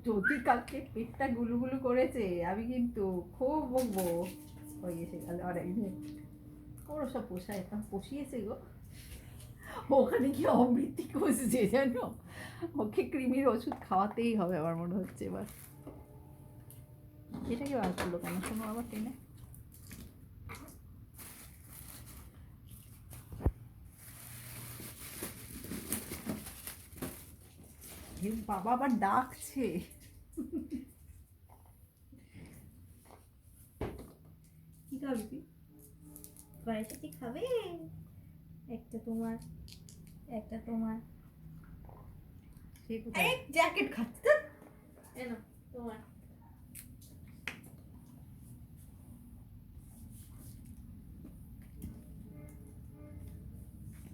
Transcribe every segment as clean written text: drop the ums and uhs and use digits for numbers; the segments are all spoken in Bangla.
যদি কালকে পেটটা গুলুগুলু করেছে আমি কিন্তু খুব বকবো। ওই এসে গেল আর একদিন ওরা সব পোষায় পুষিয়েছে গো। ওখানে কি অমৃতি খুঁজছে জানো, ওকে কৃমির ওষুধ খাওয়াতেই হবে আমার মনে হচ্ছে এবার। এটাকে বার করলো কেন শোনো আবার টেনে। বাবা আবার ডাকছে। কি খাবি? বাড়িতে কি খাবে? একটা তোমার, একটা তোমার। এক জ্যাকেট খাচ্ছে এনো তোমার।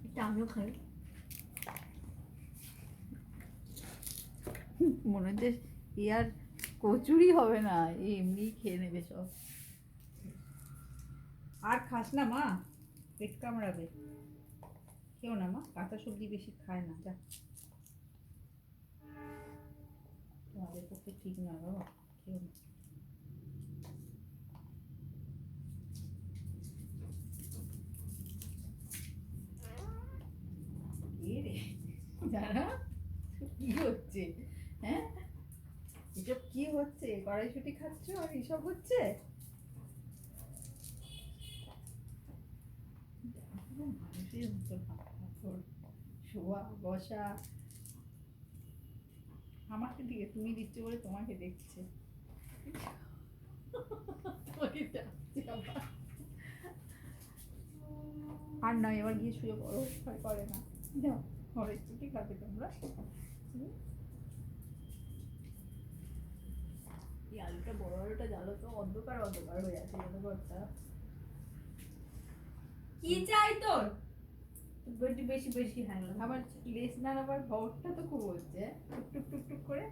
এটা আমিও খাই। মনে হচ্ছে এ আর কচুরি হবে না, এমনি খেয়ে নেবে সব। আর খাস না মা, পেট কামড়াবে। কেউ না মা, কাঁচা সবজি বেশি খায় না, যা। তোমাদের পক্ষে ঠিক না বাবা, কেউ না। কে রে যারা, কি হচ্ছে? হ্যাঁ, এসব কি হচ্ছে? কড়াইশুটি খাচ্ছ আর এসব হচ্ছে? মানুষের মতো শোয়া বসা। আমাকে দিকে তুমি দিচ্ছ বলে তোমাকে দেখছে। আর নয়, এবার গিয়ে শুয়ে পড়ো, ভয় করে না। যাও, ঘরের ছুটি খাবে তোমরা। এই আলুটা, বড় আলুটা জ্বালো তো, অন্ধকার অন্ধকার হয়ে আছে যেন ঘরটা। কি চাই তোর? বেশি বেশি বেশি হ্যাঁ আবার লেস না, আবার ঘরটা তো খুব হচ্ছে টুক টুক টুক টুক করে।